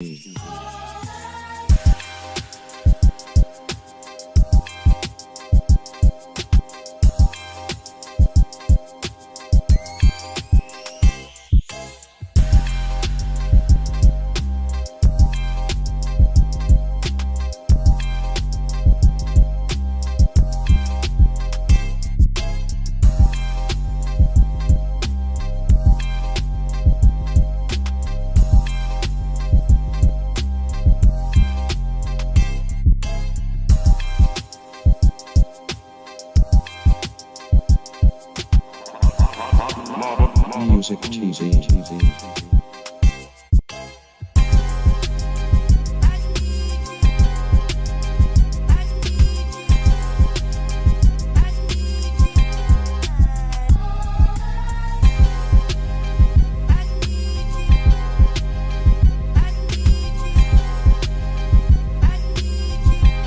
Music TV.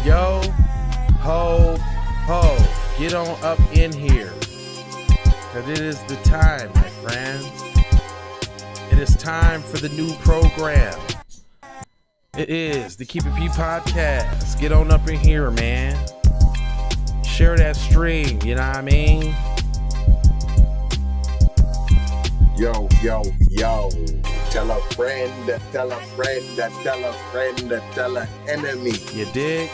Yo, ho, ho, get on up in here. Cause it is the time, my friends. It is time for the new program. It is the Keep It P podcast. Get on up in here, man. Share that stream, you know what I mean? Yo, yo, yo. Tell a friend, tell a friend, tell a friend, tell an enemy. You dig?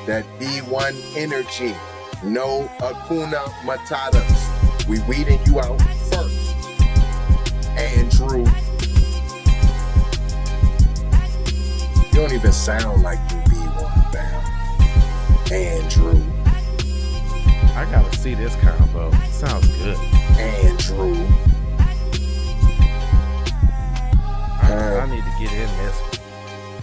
That D1 energy. No Akuna Matatas. We weeding you out first. Andrew. You don't even sound like you B1, fam. Andrew. I gotta see this combo. Sounds good. Andrew. I need to get in this one.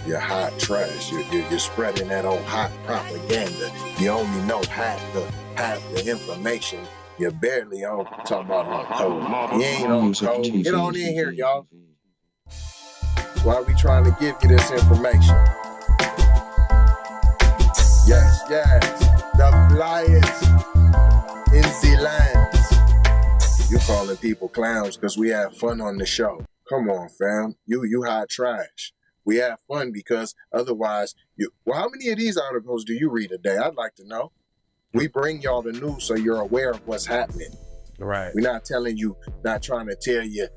You're hot trash. You're spreading that old hot propaganda. You only know half the information. You barely on talking about on code. You ain't on code. Get on in here, y'all. That's why we trying to give you this information. Yes, yes. The flyers in the lands. You calling people clowns because we have fun on the show. Come on, fam. You hot trash. We have fun because otherwise, how many of these articles do you read a day? I'd like to know. We bring y'all the news so you're aware of what's happening. Right. We're not telling you, not trying to tell you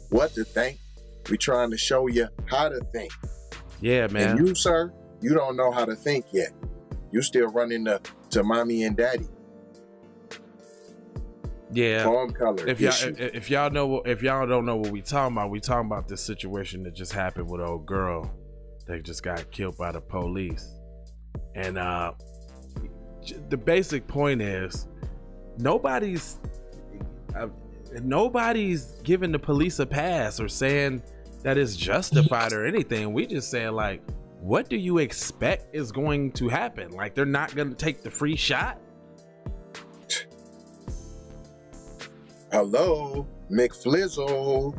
what to think. We're trying to show you how to think. Yeah, man. And you, sir, you don't know how to think yet. You still running to mommy and daddy. Yeah. Palm color. If y'all don't know what we talking about this situation that just happened with an old girl that just got killed by the police. And the basic point is nobody's giving the police a pass or saying that it's justified or anything. We just saying, like, what do you expect is going to happen? Like, they're not going to take the free shot? Hello, McFlizzle.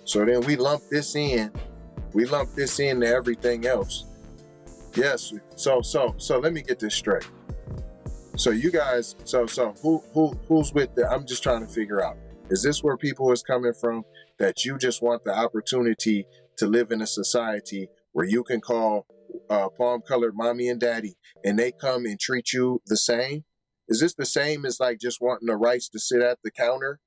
So then we lump this in. We lump this into everything else. Yes. So let me get this straight. So you guys, who's with the? I'm just trying to figure out. Is this where people is coming from? That you just want the opportunity to live in a society where you can call palm-colored mommy and daddy, and they come and treat you the same? Is this the same as like just wanting the rights to sit at the counter?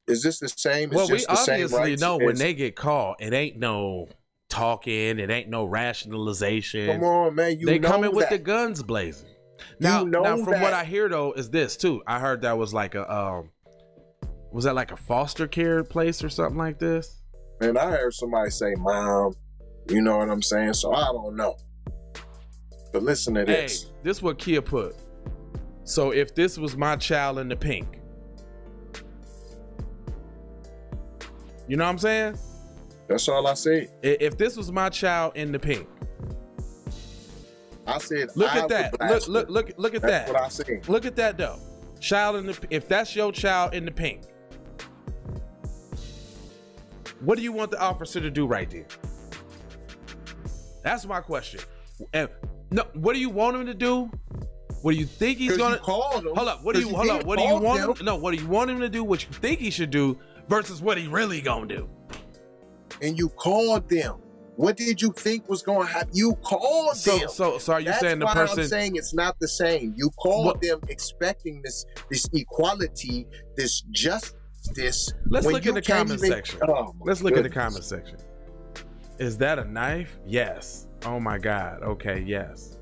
Is this the same? Well, we obviously know when they get called, it ain't no talking, it ain't no rationalization. Come on, man. They coming with the guns blazing. Now from what I hear though is this too. I heard that was like a was that like a foster care place or something like this? And I heard somebody say, "Mom," you know what I'm saying? So I don't know. But listen to this. Hey, this is what Kia put. So if this was my child in the pink, you know what I'm saying? That's all I said. If this was my child in the pink, I said, look at that. Look at that. That's what I said. Look at that though. Child in the, if that's your child in the pink, what do you want the officer to do right there? That's my question. And no, what do you want him to do? What do you think he's gonna? Hold up. What do you want him? No. What do you want him to do? What you think he should do versus what he really gonna do? and you called them. What did you think was going to happen? You called them. So are you That's saying the why person? I'm saying it's not the same. You called them expecting this equality, this justice. Let's when look you in the can't comment even- section. Oh, my Let's look in the goodness. comment section. Is that a knife? Yes. Oh my God. Okay. Yes.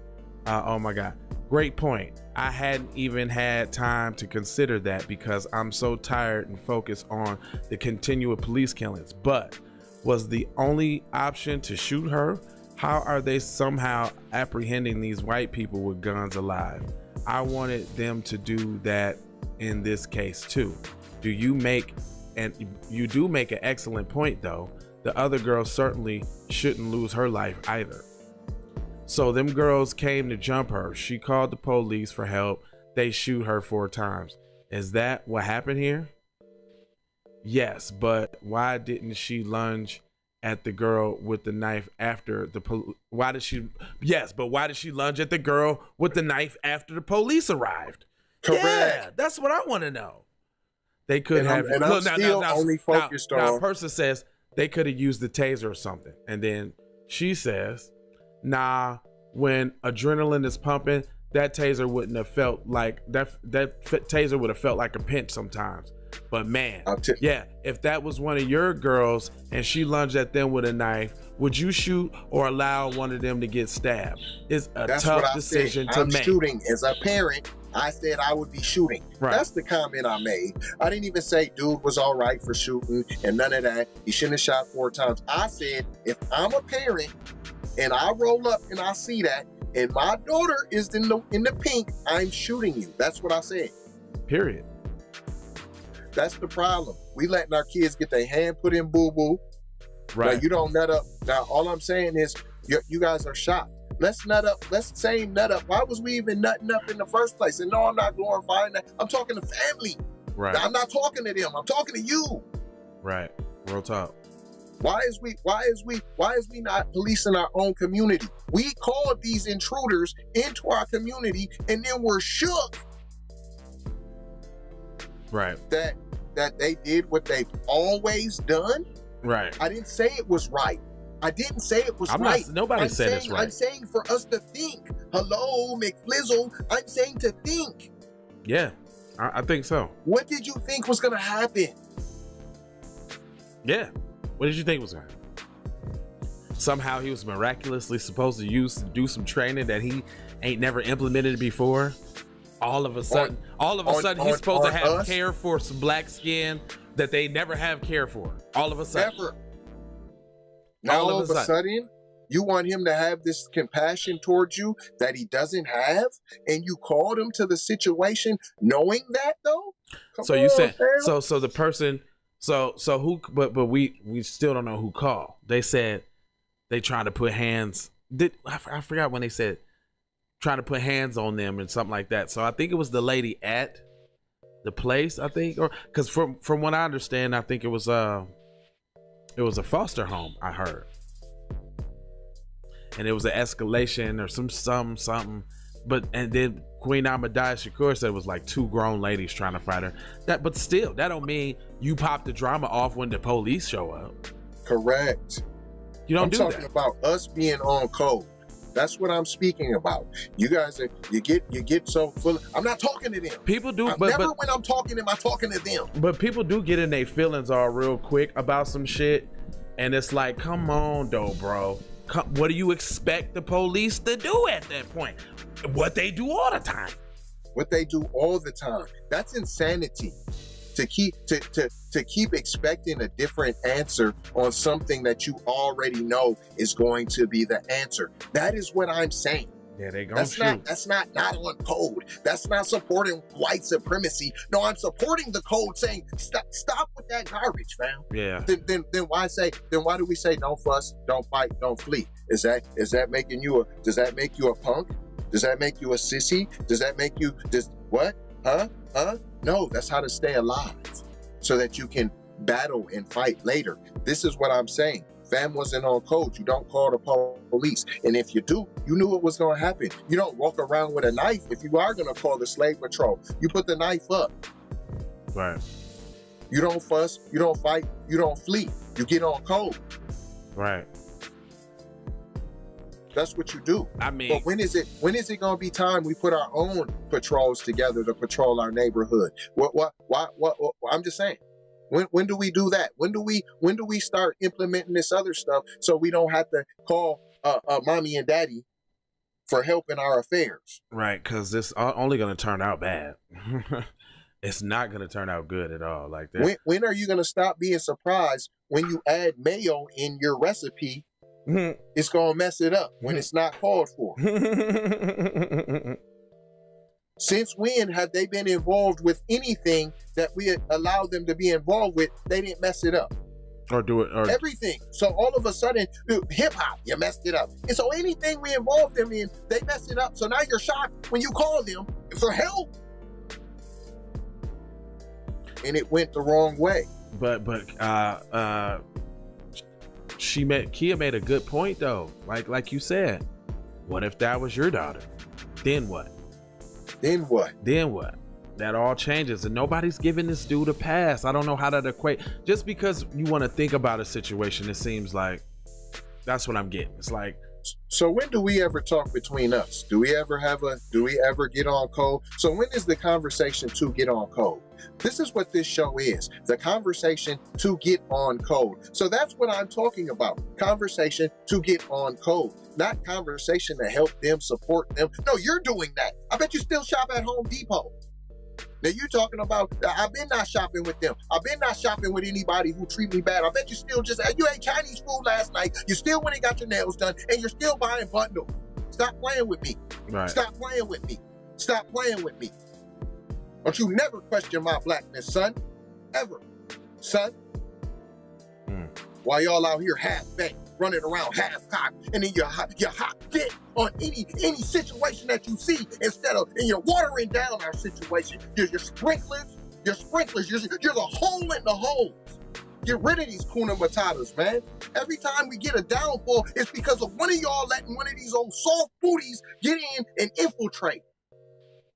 Oh my God. Great point. I hadn't even had time to consider that because I'm so tired and focused on the continual police killings. But was the only option to shoot her? How are they somehow apprehending these white people with guns alive? I wanted them to do that in this case too. You do make an excellent point though. The other girl certainly shouldn't lose her life either. So them girls came to jump her. She called the police for help. They shoot her 4 times. Is that what happened here? Yes, but why didn't she lunge at the girl with the knife after the why did she lunge at the girl with the knife after the police arrived? Correct. Yeah, that's what I want to know. They could have. And I'm still only focused on. Now, a person says they could have used the taser or something, and then she says, "Nah, when adrenaline is pumping, that taser wouldn't have felt like that. That taser would have felt like a pinch sometimes." But man, yeah, if that was one of your girls and she lunged at them with a knife, would you shoot or allow one of them to get stabbed? It's a tough decision to make. I'm shooting. As a parent, I said I would be shooting. Right. That's the comment I made. I didn't even say dude was all right for shooting and none of that. He shouldn't have shot 4 times. I said, if I'm a parent and I roll up and I see that and my daughter is in the pink, I'm shooting you. That's what I said. Period. That's the problem. We letting our kids get their hand put in boo-boo. Right. Now, you don't nut up. Now, all I'm saying is you guys are shocked. Let's nut up. Let's say nut up. Why was we even nutting up in the first place? And no, I'm not glorifying that. I'm talking to family. Right. Now, I'm not talking to them. I'm talking to you. Right. Real talk. Why is we not policing our own community? We called these intruders into our community and then we're shook. Right. That they did what they've always done. Right. I didn't say it was right. I didn't say it was right. Nobody said it's right. I'm saying for us to think. Hello, McFlizzle. I'm saying to think. Yeah, I think so. What did you think was going to happen? Yeah. What did you think was going to happen? Somehow he was miraculously supposed to do some training that he ain't never implemented before. All of a sudden, he's supposed to have care for some black skin that they never have care for. All of a sudden. Never. Now all of a sudden, you want him to have this compassion towards you that he doesn't have, and you called him to the situation knowing that though? So you said so the person so who but we still don't know who called. They said they trying to put hands. I forgot when they said trying to put hands on them and something like that. So I think it was the lady at the place, I think, or because from what I understand, I think it was a foster home, I heard, and it was an escalation or something. But and then Queen Ahmadiyya Shakur said it was like 2 grown ladies trying to fight her. But still, that don't mean you pop the drama off when the police show up. Correct. You don't do that. I'm talking about us being on code. That's what I'm speaking about. You guys you get so full. I'm not talking to them. People do, when I'm talking to them, I'm talking to them. But people do get in their feelings all real quick about some shit, and it's like, come on, though, bro. What do you expect the police to do at that point? What they do all the time. What they do all the time. That's insanity. To keep expecting a different answer on something that you already know is going to be the answer. That is what I'm saying. Yeah, they gonna shoot. That's not on code. That's not supporting white supremacy. No, I'm supporting the code saying stop with that garbage, fam. Yeah. Then why do we say don't fuss, don't fight, don't flee? Does that make you a punk? Does that make you a sissy? Does that make you what? Huh? No, that's how to stay alive so that you can battle and fight later. This is what I'm saying. Fam wasn't on code. You don't call the police. And if you do, you knew it was going to happen. You don't walk around with a knife. If you are going to call the slave patrol, you put the knife up. Right. You don't fuss. You don't fight. You don't flee. You get on code. Right. That's what you do. I mean, but when is it going to be time we put our own patrols together to patrol our neighborhood? What I'm just saying. When do we do that? When do we start implementing this other stuff so we don't have to call mommy and daddy for help in our affairs? Right, because this only going to turn out bad. It's not going to turn out good at all. Like that. When are you going to stop being surprised when you add mayo in your recipe? It's going to mess it up when it's not called for. Since when have they been involved with anything that we allowed them to be involved with? They didn't mess it up. Or do it. Or everything. So all of a sudden, hip hop, you messed it up. And so anything we involved them in, they messed it up. So now you're shocked when you call them for help. And it went the wrong way. But Kia made a good point though. Like you said, what if that was your daughter? Then what? Then what? Then what? That all changes, and nobody's giving this dude a pass. I don't know how that equate. Just because you want to think about a situation, it seems like that's what I'm getting. It's like, so when do we ever talk between us? Do we ever get on code? So when is the conversation to get on code? This is what this show is, the conversation to get on code. So that's what I'm talking about. Conversation to get on code, not conversation to help them, support them. No, you're doing that. I bet you still shop at Home Depot. Now you're talking about, I've been not shopping with them. I've been not shopping with anybody who treat me bad. I bet you still you ate Chinese food last night. You still went and got your nails done, and you're still buying bundles. Stop playing with me. Right. Stop playing with me. Stop playing with me. Don't you never question my blackness, son. Ever. Son. While y'all out here half-baked, running around half-cocked, and then you're hot dick on any situation that you see, instead of, and you're watering down our situation. You're sprinklers, you're the hole in the holes. Get rid of these Kuna Matatas, man. Every time we get a downfall, it's because of one of y'all letting one of these old soft booties get in and infiltrate.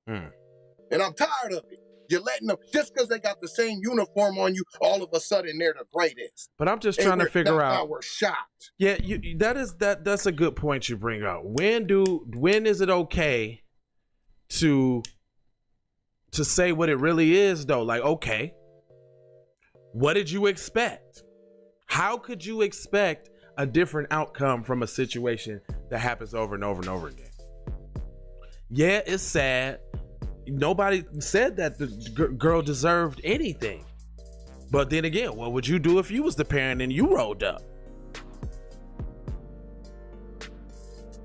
And I'm tired of it. You're letting them, just because they got the same uniform on you, all of a sudden they're the greatest. But I'm just trying to figure out. Now we're shocked. Yeah, that's a good point you bring up. When is it okay to say what it really is though? Like, okay, what did you expect? How could you expect a different outcome from a situation that happens over and over and over again? Yeah, it's sad. Nobody said that the girl deserved anything. But then again, what would you do if you was the parent and you rolled up?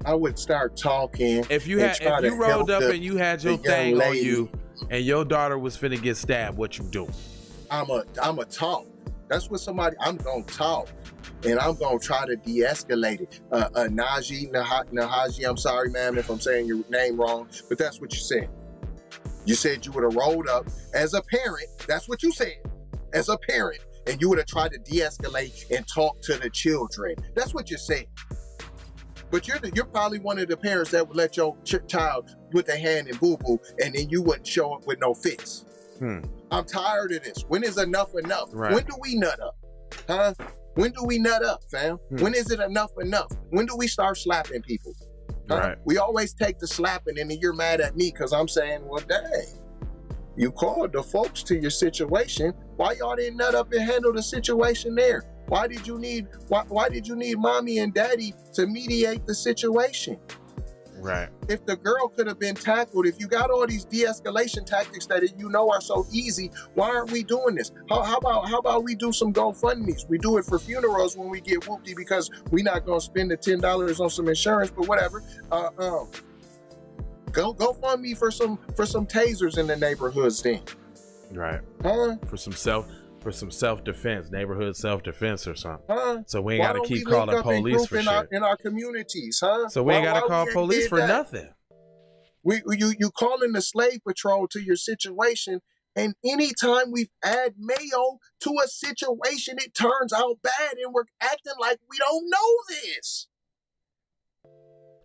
I would start talking. If you rolled up and you had your thing on you and your daughter was finna get stabbed, what you do? I'm a talk. That's what I'm gonna talk. And I'm gonna try to de-escalate it. Nahaji, I'm sorry, ma'am, if I'm saying your name wrong, but that's what you said. You said you would have rolled up as a parent. That's what you said, as a parent. And you would have tried to de-escalate and talk to the children. That's what you said. But you're probably one of the parents that would let your child put their hand in boo-boo and then you wouldn't show up with no fist. I'm tired of this. When is enough enough? Right. When do we nut up? Huh? When do we nut up, fam? When is it enough enough? When do we start slapping people? Right. We always take the slapping and then you're mad at me because I'm saying, well, dang, you called the folks to your situation. Why y'all didn't nut up and handle the situation there? Why did you need mommy and daddy to mediate the situation? Right. If the girl could have been tackled, if you got all these de-escalation tactics that you know are so easy, why aren't we doing this? How about we do some GoFundMes? We do it for funerals when we get whoopty because we're not gonna spend the $10 on some insurance, but whatever. Go fund me for some tasers in the neighborhoods then. Right. Huh? For some self-defense, neighborhood self-defense or something. Huh? So we ain't got to keep calling police for shit. In our communities, huh? So we ain't got to call police for nothing. You calling the slave patrol to your situation, and anytime we've add mayo to a situation, it turns out bad, and we're acting like we don't know this.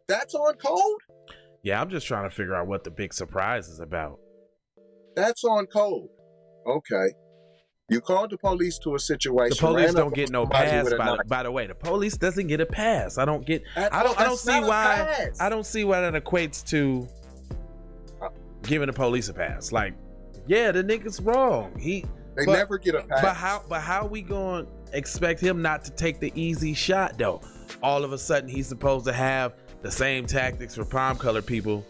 That's on code? Yeah, I'm just trying to figure out what the big surprise is about. That's on code. Okay. You called the police to a situation. The police ran don't up get on no somebody pass. with a knife. By the way, the police doesn't get a pass. I don't get. That's I don't see not a why. pass. I don't see why that equates to giving the police a pass. Like, yeah, the nigga's wrong. They never get a pass. But how we gonna expect him not to take the easy shot though? All of a sudden, he's supposed to have the same tactics for palm colored people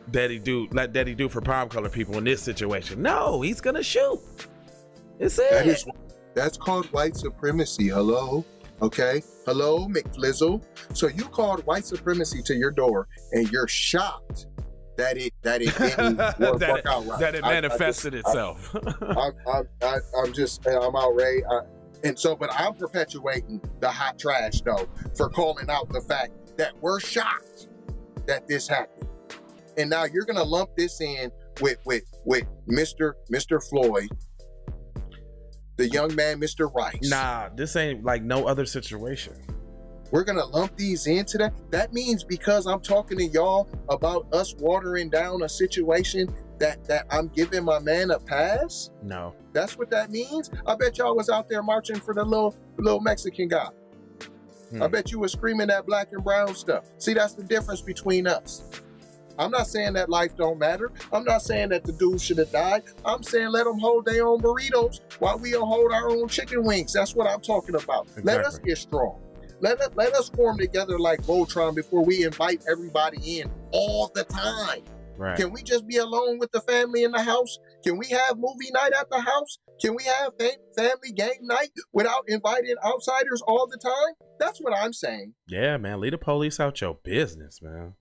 that he do for palm colored people in this situation. No, he's gonna shoot. It's it. That's called white supremacy. Hello, okay. Hello, McFlizzle. So you called white supremacy to your door, and you're shocked that it didn't work out right. That it manifested itself. I'm outraged. But I'm perpetuating the hot trash though for calling out the fact that we're shocked that this happened, and now you're gonna lump this in with Mr. Floyd, the young man, Mr. Rice. Nah, this ain't like no other situation. We're gonna lump these into that. That means because I'm talking to y'all about us watering down a situation that I'm giving my man a pass? No. That's what that means? I bet y'all was out there marching for the little Mexican guy. I bet you was screaming that black and brown stuff. See, that's the difference between us. I'm not saying that life don't matter. I'm not saying that the dude should have died. I'm saying let them hold their own burritos while we don't hold our own chicken wings. That's what I'm talking about. Exactly. Let us get strong. Let us form together like Voltron before we invite everybody in all the time. Right. Can we just be alone with the family in the house? Can we have movie night at the house? Can we have family game night without inviting outsiders all the time? That's what I'm saying. Yeah, man. Leave the police out your business, man.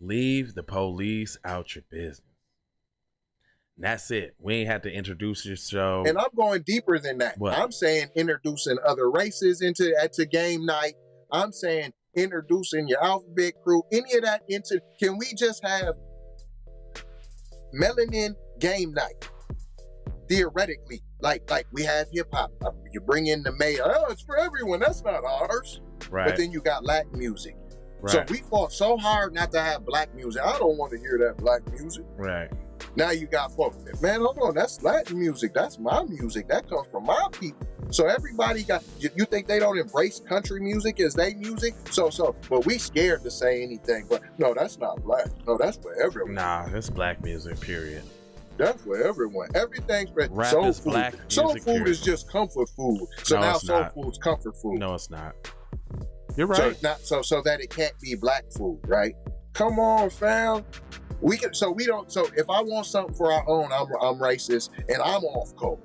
Leave the police out your business. And that's it. We ain't have to introduce your show. And I'm going deeper than that. What? I'm saying introducing other races into game night. I'm saying introducing your alphabet crew, any of that into, can we just have melanin game night? Theoretically, like we have hip hop. You bring in the mayor, oh, it's for everyone. That's not ours. Right. But then you got Latin music. Right. So we fought so hard not to have black music. I don't want to hear that black music. Right. Now you got folks, man, hold on, that's Latin music. That's my music. That comes from my people. So everybody got, you think they don't embrace country music as they music? But we scared to say anything. But no, that's not black. No, that's for everyone. Nah, it's black music, period. That's for everyone. Everything's rap soul is food. black music, Soul food period. is just comfort food. So No, now it's soul not. food's comfort food. No, it's not. You're right. So that it can't be black food, right? Come on, fam. We can. So we don't. So if I want something for our own, I'm racist and I'm off code.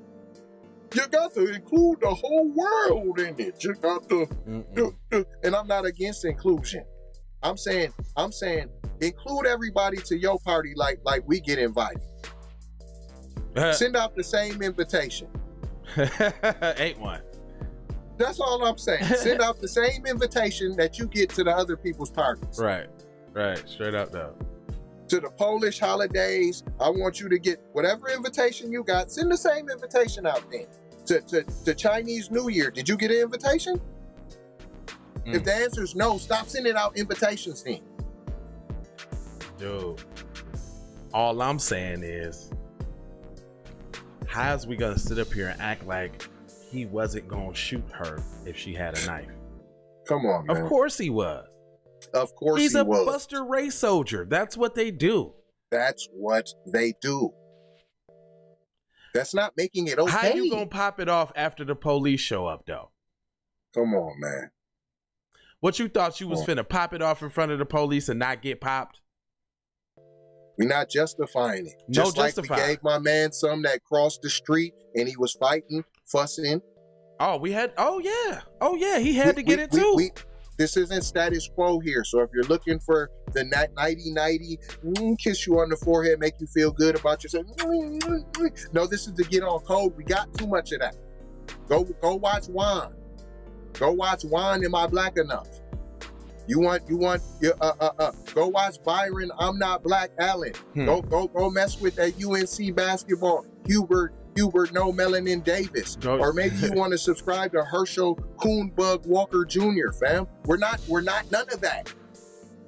You got to include the whole world in it. You got to. And I'm not against inclusion. I'm saying include everybody to your party like we get invited. Send out the same invitation. Ain't one. That's all I'm saying. Send out the same invitation that you get to the other people's parties. Right. Straight up though. To the Polish holidays, I want you to get whatever invitation you got. Send the same invitation out then. To Chinese New Year, did you get an invitation? If the answer is no, stop sending out invitations then. Dude, all I'm saying is, how's we gonna sit up here and act like he wasn't gonna shoot her if she had a knife? Come on, man. Of course he was. Of course He's he a was. Buster Ray soldier. That's what they do. That's what they do. That's not making it okay. How you gonna pop it off after the police show up though? Come on, man. What you thought you was finna pop it off in front of the police and not get popped? We're not justifying it. No, Just like justify. we gave my man some that crossed the street and he was fighting, fussing. Oh, he he had to get it too. This isn't status quo here. So if you're looking for the 90-90, kiss you on the forehead, make you feel good about yourself. No, this is to get on code. We got too much of that. Go watch Juan. Go watch Juan. Am I Black Enough? You want go watch Byron, I'm Not Black Allen. Go mess with that UNC basketball. Hubert No Melanin Davis. Or maybe you want to subscribe to Herschel Coonbug Walker Jr., fam. We're not none of that.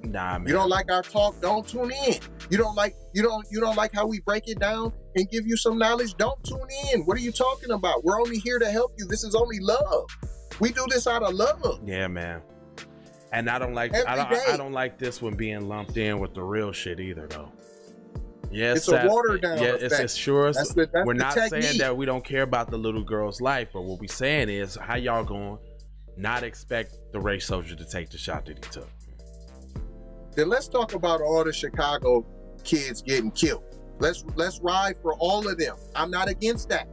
Nah, man. You don't like our talk, don't tune in. You don't like how we break it down and give you some knowledge, don't tune in. What are you talking about? We're only here to help you. This is only love. We do this out of love. Yeah, man. And I don't like I don't like this one being lumped in with the real shit either, though. Yes, it's a watered down. Yeah, effect. It's sure. That's we're not technique. saying that we don't care about the little girl's life, but what we saying is how y'all going not expect the race soldier to take the shot that he took. Then let's talk about all the Chicago kids getting killed. Let's ride for all of them. I'm not against that.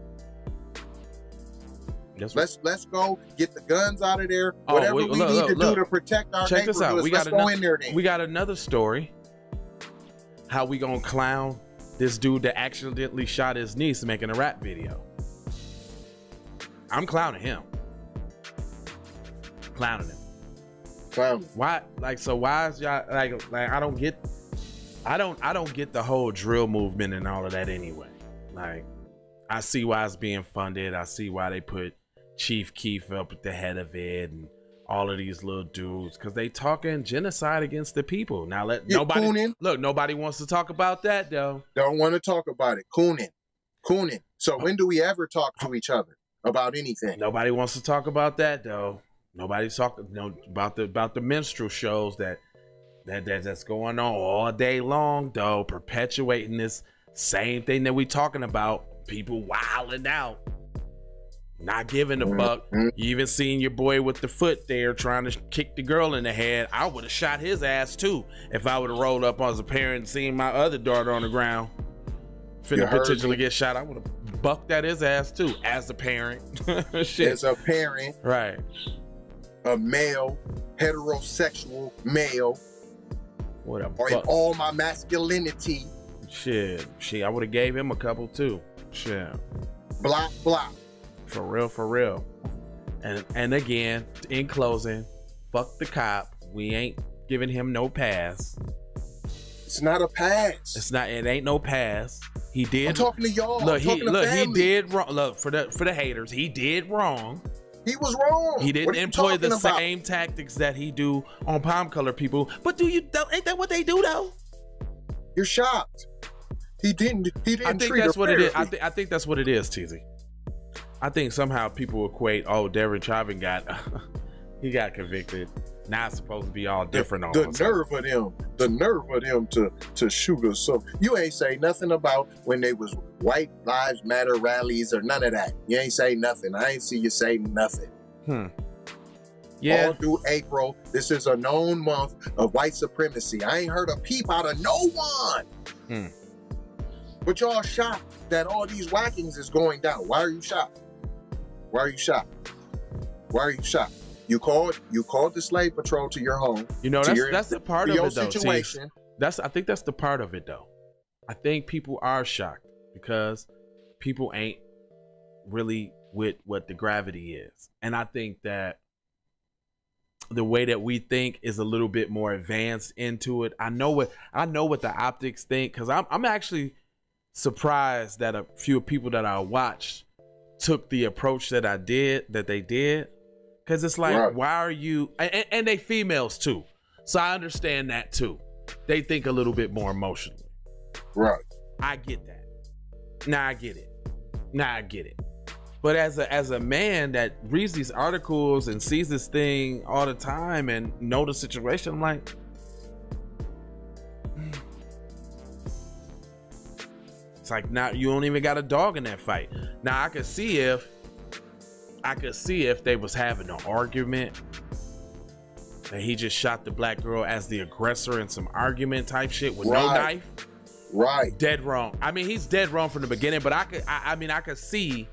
Let's go get the guns out of there. Whatever we need to do to protect our neighborhoods. Check this out. Let's go in there then. We got another story. How we gonna clown this dude that accidentally shot his niece making a rap video? I'm clowning him. Clowning him. Clown. Why? Like, so why is y'all like I don't get the whole drill movement and all of that anyway. Like, I see why it's being funded. I see why they put Chief Keef up at the head of it and all of these little dudes, because they talking genocide against the people. Now nobody wants to talk about that though. Don't want to talk about it. Cooning. So when do we ever talk to each other about anything? Nobody wants to talk about that though. Nobody's talking about the minstrel shows that's going on all day long though, perpetuating this same thing that we talking about. People wilding out, not giving a fuck. You even seen your boy with the foot there trying to kick the girl in the head. I would have shot his ass too if I would have rolled up as a parent and seen my other daughter on the ground finna potentially get shot. I would have bucked at his ass too as a parent. Shit. As a parent, right? A male, heterosexual male. What a or in all my masculinity. Shit, I would have gave him a couple too. Shit. Block. For real. And again, in closing, fuck the cop. We ain't giving him no pass. It's not a pass. It ain't no pass. He did. I'm talking to y'all. Look, he did wrong. Look, for the haters, he did wrong. He was wrong. He didn't employ the same tactics that he do on palm color people. But ain't that what they do though? You're shocked. He didn't. I think that's what it is. I think that's what it is, TZ. I think somehow people equate, Derek Chauvin got convicted. Now it's supposed to be all different. The nerve of them to shoot us. So you ain't say nothing about when they was White Lives Matter rallies or none of that. You ain't say nothing. I ain't see you say nothing. Yeah. All through April, this is a known month of white supremacy. I ain't heard a peep out of no one. But y'all shocked that all these whackings is going down. Why are you shocked? You called the slave patrol to your home. You know, that's the part of it though. Situation. I think that's the part of it though. I think people are shocked because people ain't really with what the gravity is. And I think that the way that we think is a little bit more advanced into it. I know what the optics think, because I'm actually surprised that a few people that I watched took the approach that they did. Because it's like, right. Why are you, and they females too. So I understand that too. They think a little bit more emotionally. Right. I get that. Nah, I get it. But as a man that reads these articles and sees this thing all the time and know the situation, I'm like, it's like, now you don't even got a dog in that fight. Now I could see if they was having an argument and he just shot the black girl as the aggressor in some argument type shit with no knife. Right. Dead wrong. I mean, he's dead wrong from the beginning, but I could see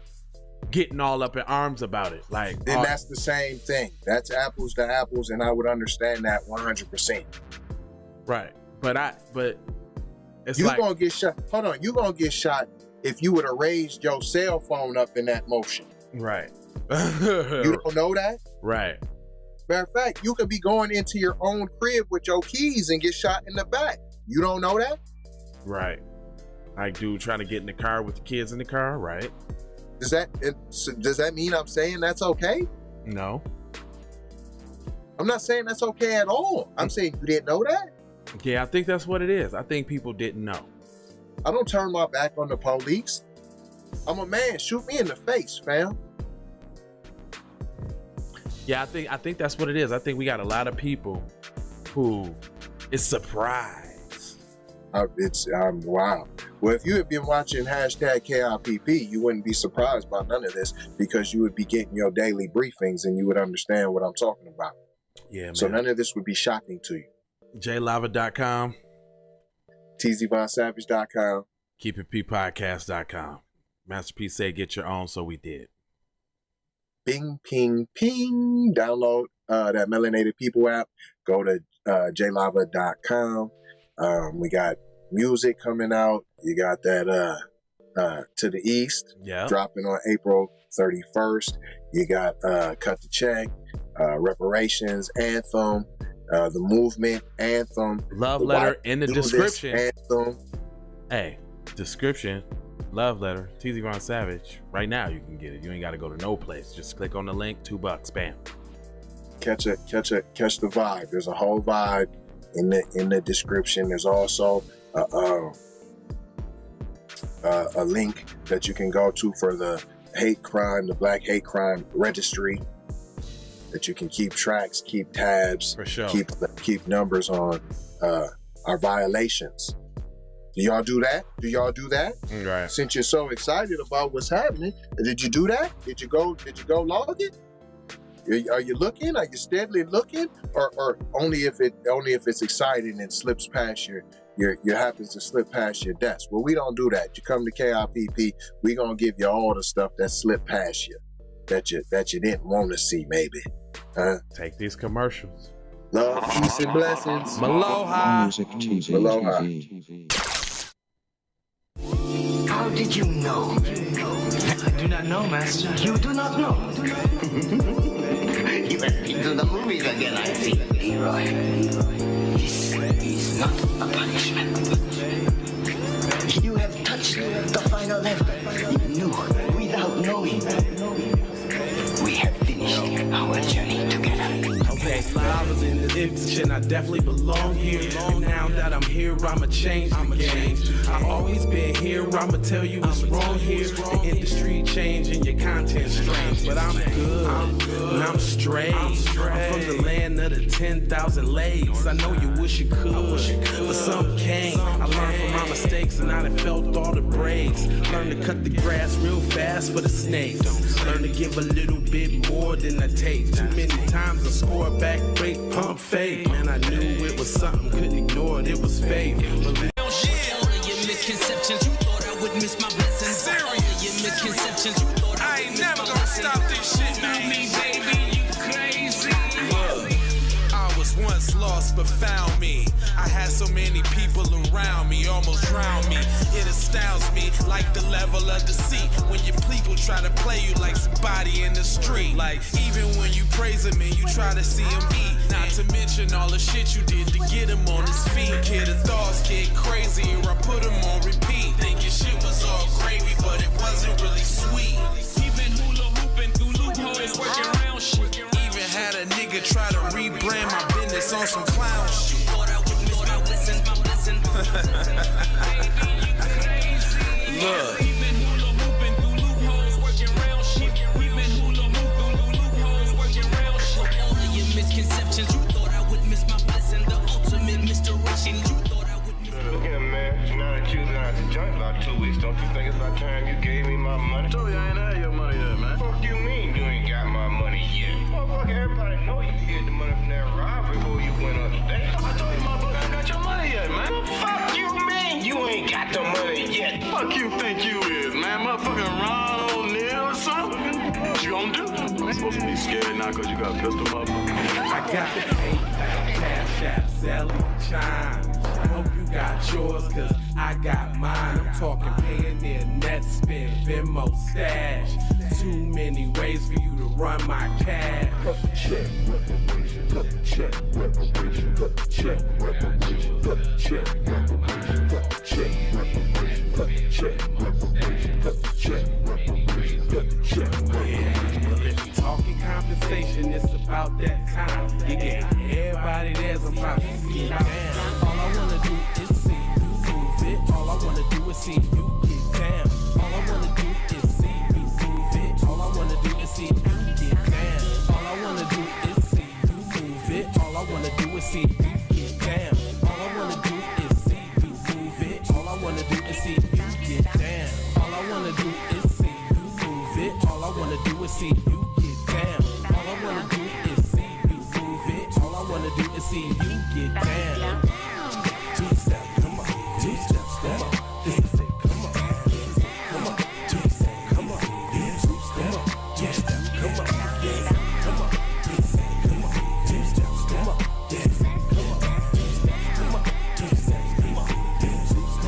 getting all up in arms about it. Like, then that's the same thing. That's apples to apples, and I would understand that 100%. Right. But it's you like, gonna get shot. Hold on, you gonna get shot if you would have raised your cell phone up in that motion. Right. You don't know that? Right. Matter of fact, you could be going into your own crib with your keys and get shot in the back. You don't know that? Right. Like dude trying to get in the car with the kids in the car, right? Does that mean I'm saying that's okay? No. I'm not saying that's okay at all. I'm saying you didn't know that? Yeah, I think that's what it is. I think people didn't know. I don't turn my back on the police. I'm a man. Shoot me in the face, fam. Yeah, I think that's what it is. I think we got a lot of people who is surprised. Wow. Well, if you had been watching #KIPP, you wouldn't be surprised by none of this because you would be getting your daily briefings and you would understand what I'm talking about. Yeah, man. So none of this would be shocking to you. JLava.com, TZVonSavage.com, KeepItPodcast.com. Master P said get your own, so we did. Bing, ping, ping. Download that Melanated People app. Go to JLava.com. We got music coming out. You got that To the East, dropping on April 31st. You got Cut the Check, Reparations, Anthem, The Movement, Anthem. Love letter in the description. Anthem. Hey, description, love letter, TZ Von Savage. Right now you can get it. You ain't got to go to no place. Just click on the link, $2, bam. Catch the vibe. There's a whole vibe in the description. There's also a link that you can go to for the hate crime, the Black Hate Crime Registry, that you can keep tracks, keep tabs, for sure, keep numbers on our violations. Do y'all do that? Right. Since you're so excited about what's happening, did you do that? Did you go log it? Are you looking? Are you steadily looking, or only if it's exciting and slips past your happens to slip past your desk? Well, we don't do that. You come to KIPP, we gonna give you all the stuff that slipped past you, that you didn't want to see, maybe. Take these commercials. Love, peace, and blessings. Aloha. Aloha. How did you know? I do not know, Master. You do not know? You have been to the movies again, I see. Leroy, this is not a punishment. You have touched the final level. You knew without knowing. We have finished our journey together. Okay, I was in the institution, I definitely belong here. And now that I'm here, I'ma change the game. I've always been here, I'ma tell you what's wrong here. The industry changing, your content strange. But I'm good, and I'm straight. I'm from the land of the 10,000 legs. I know you wish you could, but some can't. I learned from my mistakes and I done felt all the breaks. Learn to cut the grass real fast for the snakes. Learn to give a little bit more than I take. Too many times I score back, break, pump, fake. Man, I knew it was something, couldn't ignore it, it was fake. Misconceptions, you thought I would miss my blessings. Serious. Your misconceptions, you thought I ain't never gonna stop this shit, man. Me, baby, you crazy. Look, I was once lost but found me. I had so many people around me, almost drowned me. It astounds me like the level of deceit when your people try to play you like somebody in the street. Like even when you praise him and you try to see him eat. Not to mention all the shit you did to get him on his feet. Kid, his thoughts get crazy or I put him on repeat. Thinking shit was all gravy, but it wasn't really sweet. Even hula hooping through loopholes, working around shit. Even had a nigga try to rebrand my business on some clown shit. Thought I would miss my blessings, my blessing. Look. Even hula hooping through loopholes, working around shit. Even hula hooping through loopholes, working around shit. All of your misconceptions, you thought I would miss my blessing. The ultimate misdirection, you thought I would miss my blessing. Look here, man. Now that you've been out the joint about 2 weeks, don't you think it's about time you gave me my money? I told you I ain't had your money yet, man. Fuck you mean you ain't got my money yet? Motherfucker, everybody know you hid the money from that robbery before you went up today. I told you, motherfucker, I ain't got your money yet, man. Fuck you mean you ain't got the money yet? Fuck you think you is, man? Motherfucking Ron O'Neal or something? What you gonna do? I'm supposed to be scared now because you got pistol, motherfucker. I got the PayPal, Cash App, Zelle, Chime. Hope you got yours, cause I got mine. I'm talking Payoneer, Netspend, Venmo, Stash. Too many ways for you to run my cash. Check, reparation, check, reparation, check, reparation, check, reparation, check, reparation, check, reparation, check, reparation, check. Well, if you talking compensation, it's about that time. You get everybody there's about to see it down. All I wanna do is see you move it. All I wanna do is is see you get down. All I wanna do is see you move it. All I wanna do is see you get down. All I wanna do is see you move it. All I wanna do is see you get down. All I wanna do is see you move it. All I wanna do is see you get down. All I wanna do is see you move it. All I wanna do is see